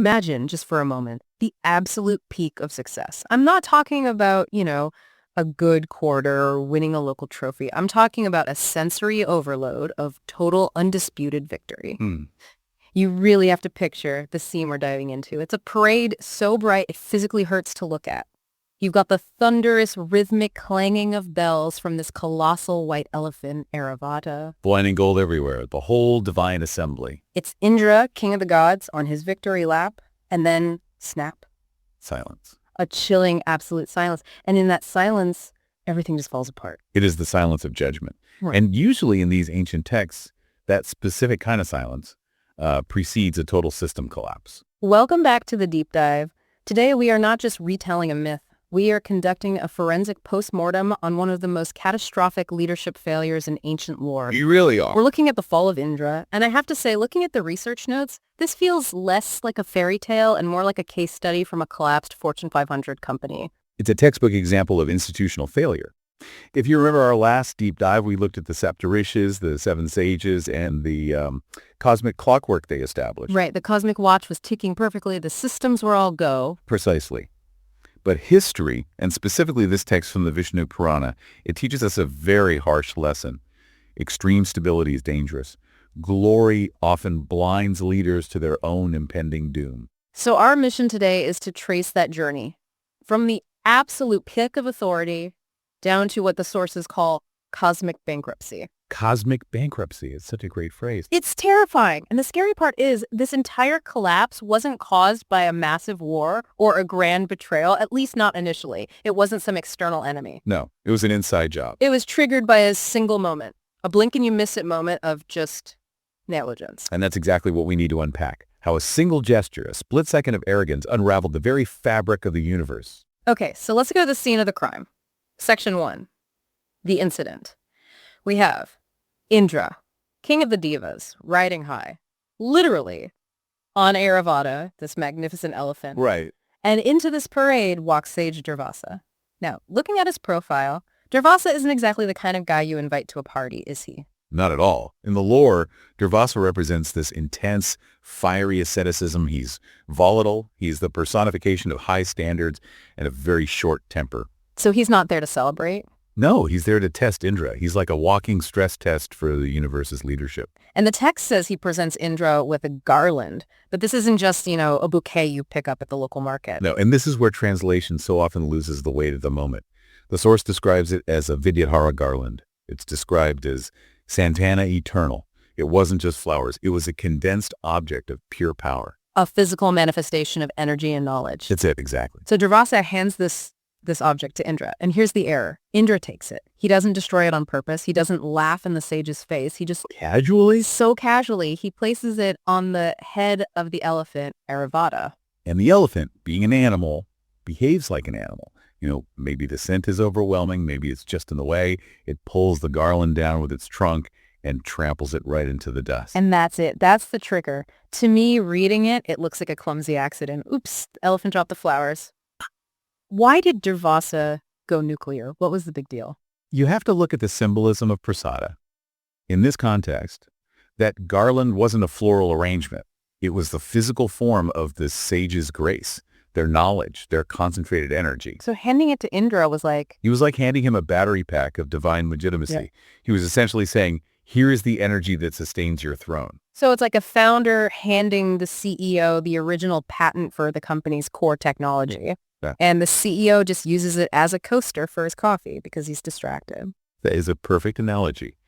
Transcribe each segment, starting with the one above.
Imagine, just for a moment, the absolute peak of success. I'm not talking about, a good quarter or winning a local trophy. I'm talking about a sensory overload of total undisputed victory. You really have to picture the scene we're diving into. It's a parade so bright it physically hurts to look at. You've got the thunderous rhythmic clanging of bells from this colossal white elephant, Airavata. Blinding gold everywhere, the whole divine assembly. It's Indra, king of the gods, on his victory lap, and then snap. Silence. A chilling absolute silence. And in that silence, everything just falls apart. It is the silence of judgment. Right. And usually in these ancient texts, that specific kind of silence precedes a total system collapse. Welcome back to the deep dive. Today we are not just retelling a myth. We are conducting a forensic postmortem on one of the most catastrophic leadership failures in ancient lore. You really are. We're looking at the fall of Indra, and I have to say, looking at the research notes, this feels less like a fairy tale and more like a case study from a collapsed Fortune 500 company. It's a textbook example of institutional failure. If you remember our last deep dive, we looked at the Saptarishis, the seven sages, and the cosmic clockwork they established. Right, the cosmic watch was ticking perfectly, the systems were all go. Precisely. But history, and specifically this text from the Vishnu Purana, it teaches us a very harsh lesson. Extreme stability is dangerous. Glory often blinds leaders to their own impending doom. So our mission today is to trace that journey from the absolute peak of authority down to what the sources call cosmic bankruptcy. Cosmic bankruptcy is such a great phrase. It's terrifying. And the scary part is this entire collapse wasn't caused by a massive war or a grand betrayal, at least not initially. It wasn't some external enemy. No, it was an inside job. It was triggered by a single moment, a blink and you miss it moment of just negligence. And that's exactly what we need to unpack. How a single gesture, a split second of arrogance, unraveled the very fabric of the universe. Okay, so let's go to the scene of the crime. Section 1, the incident. We have Indra, king of the divas, riding high, literally on Airavata, this magnificent elephant. Right. And into this parade walks Sage Durvasa. Now, looking at his profile, Durvasa isn't exactly the kind of guy you invite to a party, is he? Not at all. In the lore, Durvasa represents this intense, fiery asceticism. He's volatile. He's the personification of high standards and a very short temper. So he's not there to celebrate? No, he's there to test Indra. He's like a walking stress test for the universe's leadership. And the text says he presents Indra with a garland, but this isn't just, a bouquet you pick up at the local market. No, and this is where translation so often loses the weight of the moment. The source describes it as a Vidyadhara garland. It's described as Santana eternal. It wasn't just flowers. It was a condensed object of pure power. A physical manifestation of energy and knowledge. That's it, exactly. So Durvasa hands this object to Indra, and here's the error. Indra takes it. He doesn't destroy it on purpose. He doesn't laugh in the sage's face. He just... Casually? So casually, he places it on the head of the elephant, Airavata. And the elephant, being an animal, behaves like an animal. Maybe the scent is overwhelming. Maybe it's just in the way. It pulls the garland down with its trunk and tramples it right into the dust. And that's it. That's the trigger. To me, reading it, it looks like a clumsy accident. Oops, the elephant dropped the flowers. Why did Durvasa go nuclear? What was the big deal? You have to look at the symbolism of prasada. In this context, that garland wasn't a floral arrangement. It was the physical form of the sage's grace, their knowledge, their concentrated energy. So handing it to Indra was like... He was like handing him a battery pack of divine legitimacy. Yeah. He was essentially saying, here is the energy that sustains your throne. So it's like a founder handing the CEO the original patent for the company's core technology. Yeah. And the CEO just uses it as a coaster for his coffee because he's distracted. That is a perfect analogy.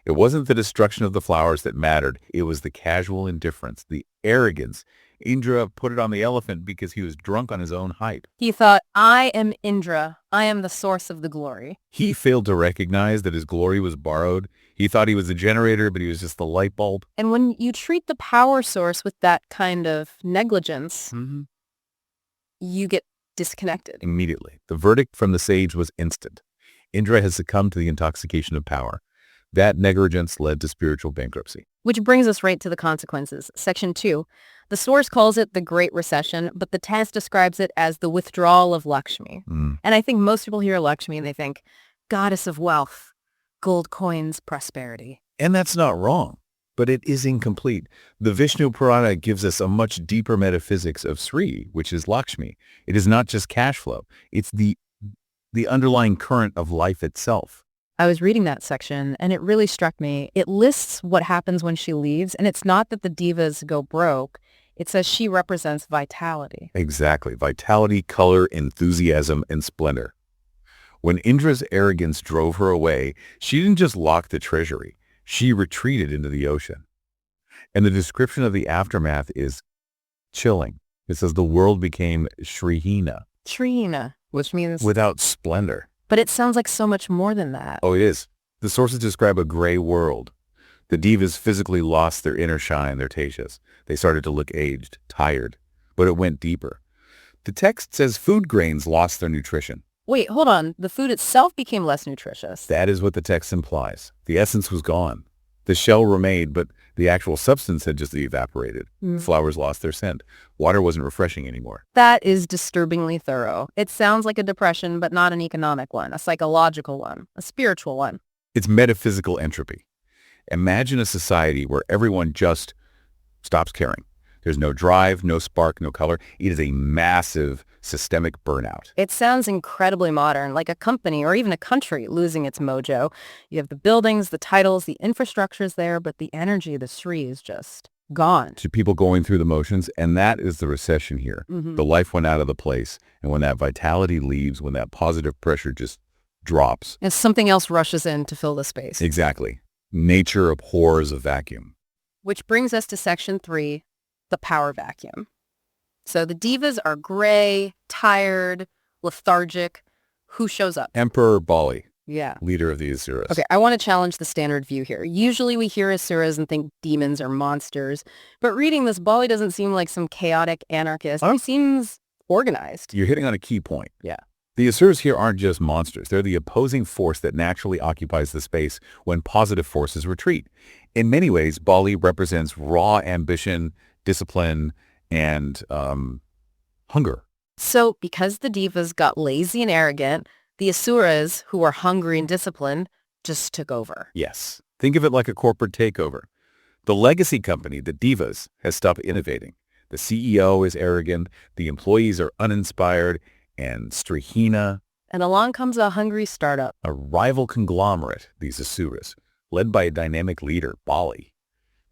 It wasn't the destruction of the flowers that mattered. It was the casual indifference, the arrogance. Indra put it on the elephant because he was drunk on his own hype. He thought, I am Indra. I am the source of the glory. He failed to recognize that his glory was borrowed. He thought he was the generator, but he was just the light bulb. And when you treat the power source with that kind of negligence, you get disconnected. Immediately. The verdict from the sage was instant. Indra has succumbed to the intoxication of power. That negligence led to spiritual bankruptcy. Which brings us right to the consequences. Section 2. The source calls it the Great Recession, but the text describes it as the withdrawal of Lakshmi. And I think most people hear Lakshmi and they think, goddess of wealth, gold coins, prosperity. And that's not wrong. But it is incomplete. The Vishnu Purana gives us a much deeper metaphysics of Sri, which is Lakshmi. It is not just cash flow. It's the underlying current of life itself. I was reading that section, and it really struck me. It lists what happens when she leaves, and it's not that the divas go broke. It says she represents vitality. Exactly. Vitality, color, enthusiasm, and splendor. When Indra's arrogance drove her away, she didn't just lock the treasury. She retreated into the ocean. And the description of the aftermath is chilling. It says the world became Shrihina. Shrihina, which means... without splendor. But it sounds like so much more than that. Oh, it is. The sources describe a gray world. The divas physically lost their inner shine, their tejas. They started to look aged, tired. But it went deeper. The text says food grains lost their nutrition. Wait, hold on. The food itself became less nutritious. That is what the text implies. The essence was gone. The shell remained, but the actual substance had just evaporated. Flowers lost their scent. Water wasn't refreshing anymore. That is disturbingly thorough. It sounds like a depression, but not an economic one, a psychological one, a spiritual one. It's metaphysical entropy. Imagine a society where everyone just stops caring. There's no drive, no spark, no color. It is a massive systemic burnout. It sounds incredibly modern, like a company or even a country losing its mojo. You have the buildings, the titles, the infrastructure's there, but the energy of the Sri is just gone. To people going through the motions, and that is the recession here. The life went out of the place, and when that vitality leaves, when that positive pressure just drops. As something else rushes in to fill the space. Exactly. Nature abhors a vacuum. Which brings us to section 3, the power vacuum. So the divas are gray, tired, lethargic. Who shows up? Emperor Bali, Yeah. leader of the Asuras. Okay, I want to challenge the standard view here. Usually we hear Asuras and think demons or monsters, but reading this, Bali doesn't seem like some chaotic anarchist. He seems organized. You're hitting on a key point. Yeah. The Asuras here aren't just monsters. They're the opposing force that naturally occupies the space when positive forces retreat. In many ways, Bali represents raw ambition, discipline, and hunger. So because the divas got lazy and arrogant, the Asuras, who were hungry and disciplined, just took over. Yes. Think of it like a corporate takeover. The legacy company, the divas, has stopped innovating. The CEO is arrogant, the employees are uninspired, and Strihina, And along comes a hungry startup. a rival conglomerate, these Asuras, led by a dynamic leader, Bali.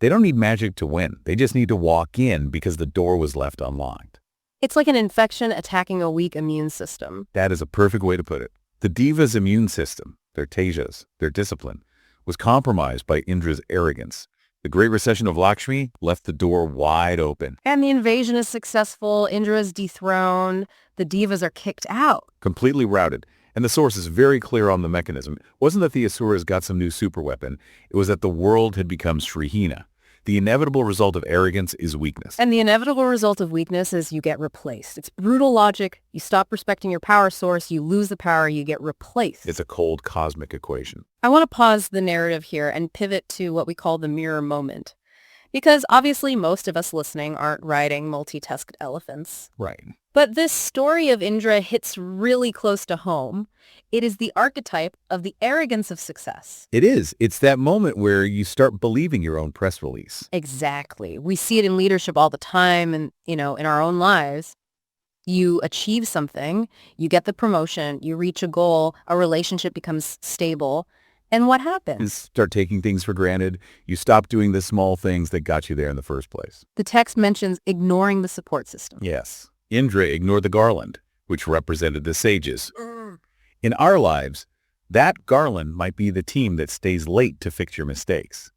They don't need magic to win. They just need to walk in because the door was left unlocked. It's like an infection attacking a weak immune system. That is a perfect way to put it. The diva's immune system, their tejas, their discipline, was compromised by Indra's arrogance. The Great Recession of Lakshmi left the door wide open. And the invasion is successful. Indra is dethroned. The divas are kicked out. Completely routed. And the source is very clear on the mechanism. It wasn't that the Asuras got some new superweapon. It was that the world had become Shrihina. The inevitable result of arrogance is weakness. And the inevitable result of weakness is you get replaced. It's brutal logic. You stop respecting your power source. You lose the power. You get replaced. It's a cold cosmic equation. I want to pause the narrative here and pivot to what we call the mirror moment. Because obviously most of us listening aren't riding multi-tusked elephants. Right. But this story of Indra hits really close to home. It is the archetype of the arrogance of success. It is. It's that moment where you start believing your own press release. Exactly. We see it in leadership all the time and, in our own lives. You achieve something, you get the promotion, you reach a goal, a relationship becomes stable. And what You happens? start taking things for granted. You stop doing the small things that got you there in the first place. The text mentions ignoring the support system. Yes. Indra ignored the garland, which represented the sages. In our lives, that garland might be the team that stays late to fix your mistakes.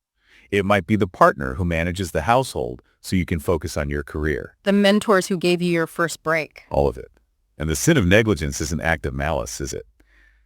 It might be the partner who manages the household so you can focus on your career. The mentors who gave you your first break. All of it. And the sin of negligence is an act of malice, is it?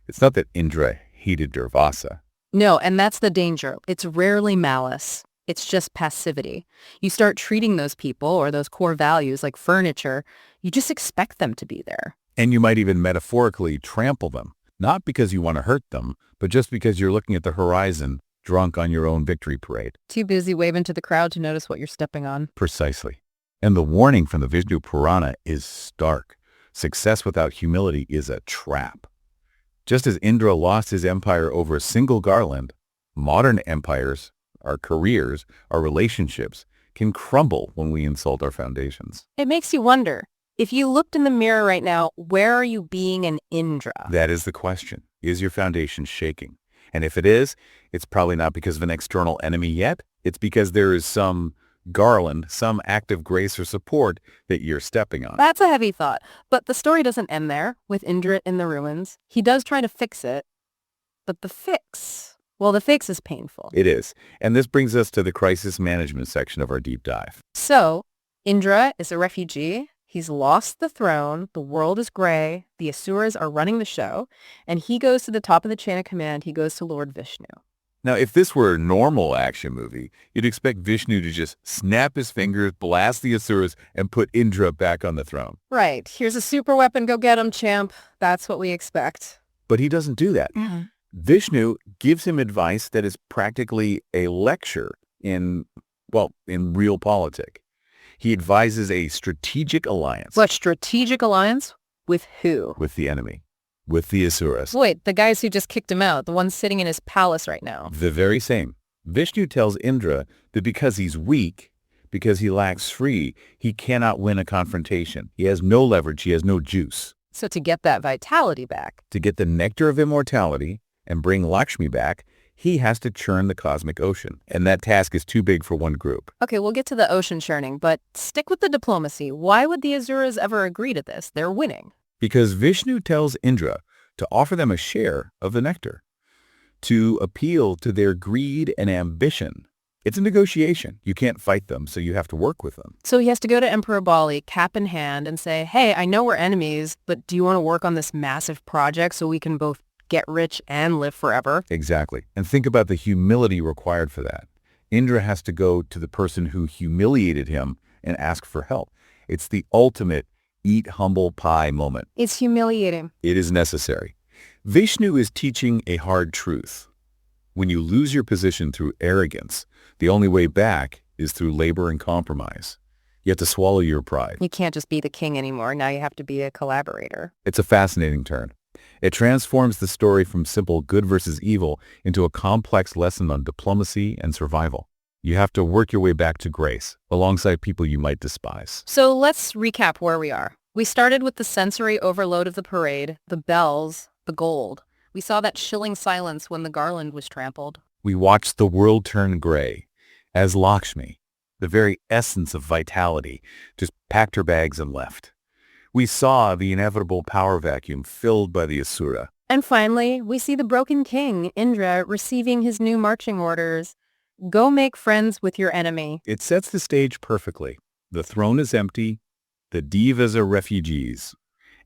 It's not that Indra hated Durvasa. No, and that's the danger. It's rarely malice. It's just passivity. You start treating those people or those core values like furniture. You just expect them to be there. And you might even metaphorically trample them, not because you want to hurt them, but just because you're looking at the horizon, drunk on your own victory parade. Too busy waving to the crowd to notice what you're stepping on. Precisely. And the warning from the Vishnu Purana is stark. Success without humility is a trap. Just as Indra lost his empire over a single garland, modern empires our careers, our relationships, can crumble when we insult our foundations. It makes you wonder, if you looked in the mirror right now, where are you being an Indra? That is the question. Is your foundation shaking? And if it is, it's probably not because of an external enemy yet. It's because there is some garland, some act of grace or support that you're stepping on. That's a heavy thought. But the story doesn't end there, with Indra in the ruins. He does try to fix it. But the fix is painful. It is. And this brings us to the crisis management section of our deep dive. So, Indra is a refugee. He's lost the throne. The world is gray. The Asuras are running the show. And he goes to the top of the chain of command. He goes to Lord Vishnu. Now, if this were a normal action movie, you'd expect Vishnu to just snap his fingers, blast the Asuras, and put Indra back on the throne. Right. Here's a super weapon. Go get him, champ. That's what we expect. But he doesn't do that. Mm-hmm. Vishnu gives him advice that is practically a lecture in realpolitik. He advises a strategic alliance. What strategic alliance? With who? With the enemy. With the Asuras. Wait, the guys who just kicked him out, the ones sitting in his palace right now. The very same. Vishnu tells Indra that because he's weak, because he lacks free, he cannot win a confrontation. He has no leverage. He has no juice. So to get that vitality back, To get the nectar of immortality and bring Lakshmi back, he has to churn the cosmic ocean. And that task is too big for one group. okay, we'll get to the ocean churning, but stick with the diplomacy. Why would the Asuras ever agree to this? They're winning. Because Vishnu tells Indra to offer them a share of the nectar, to appeal to their greed and ambition. It's a negotiation. You can't fight them, so you have to work with them. So he has to go to Emperor Bali, cap in hand, and say, hey, I know we're enemies, but do you want to work on this massive project so we can both get rich and live forever? Exactly. And think about the humility required for that. Indra has to go to the person who humiliated him and ask for help. It's the ultimate eat humble pie moment. It's humiliating. It is necessary. Vishnu is teaching a hard truth. When you lose your position through arrogance, the only way back is through labor and compromise. You have to swallow your pride. You can't just be the king anymore. Now you have to be a collaborator. It's a fascinating turn. It transforms the story from simple good versus evil into a complex lesson on diplomacy and survival. You have to work your way back to grace alongside people you might despise. So let's recap where we are. We started with the sensory overload of the parade, the bells, the gold. We saw that chilling silence when the garland was trampled. We watched the world turn gray as Lakshmi, the very essence of vitality, just packed her bags and left. We saw the inevitable power vacuum filled by the Asura. And finally, we see the broken king, Indra, receiving his new marching orders. Go make friends with your enemy. It sets the stage perfectly. The throne is empty, the divas are refugees,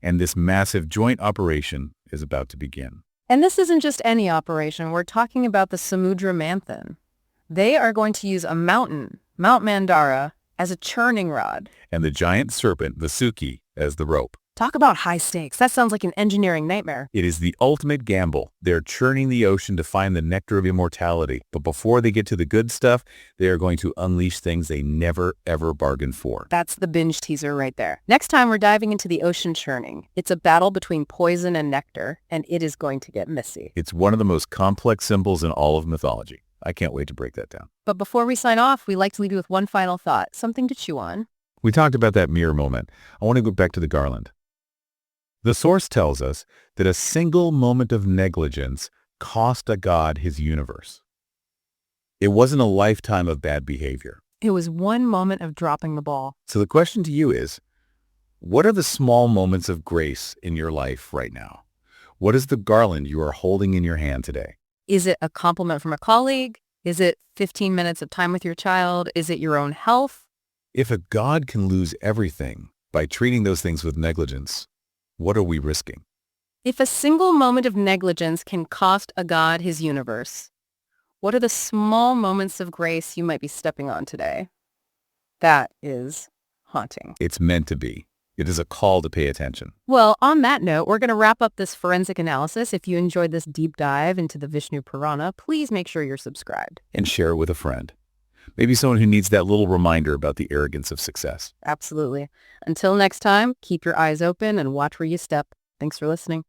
and this massive joint operation is about to begin. And this isn't just any operation. We're talking about the Samudra Manthan. They are going to use a mountain, Mount Mandara, as a churning rod. And the giant serpent, Vasuki, as the rope. Talk about high stakes. That sounds like an engineering nightmare. It is the ultimate gamble. They're churning the ocean to find the nectar of immortality. But before they get to the good stuff, they are going to unleash things they never, ever bargained for. That's the binge teaser right there. Next time, we're diving into the ocean churning. It's a battle between poison and nectar, and it is going to get messy. It's one of the most complex symbols in all of mythology. I can't wait to break that down. But before we sign off, we like to leave you with one final thought, something to chew on. We talked about that mirror moment. I want to go back to the garland. The source tells us that a single moment of negligence cost a god his universe. It wasn't a lifetime of bad behavior. It was one moment of dropping the ball. So the question to you is, what are the small moments of grace in your life right now? What is the garland you are holding in your hand today? Is it a compliment from a colleague? Is it 15 minutes of time with your child? Is it your own health? If a god can lose everything by treating those things with negligence, what are we risking? If a single moment of negligence can cost a god his universe, what are the small moments of grace you might be stepping on today? That is haunting. It's meant to be. It is a call to pay attention. Well, on that note, we're going to wrap up this forensic analysis. If you enjoyed this deep dive into the Vishnu Purana, please make sure you're subscribed. And share it with a friend. Maybe someone who needs that little reminder about the arrogance of success. Absolutely. Until next time, keep your eyes open and watch where you step. Thanks for listening.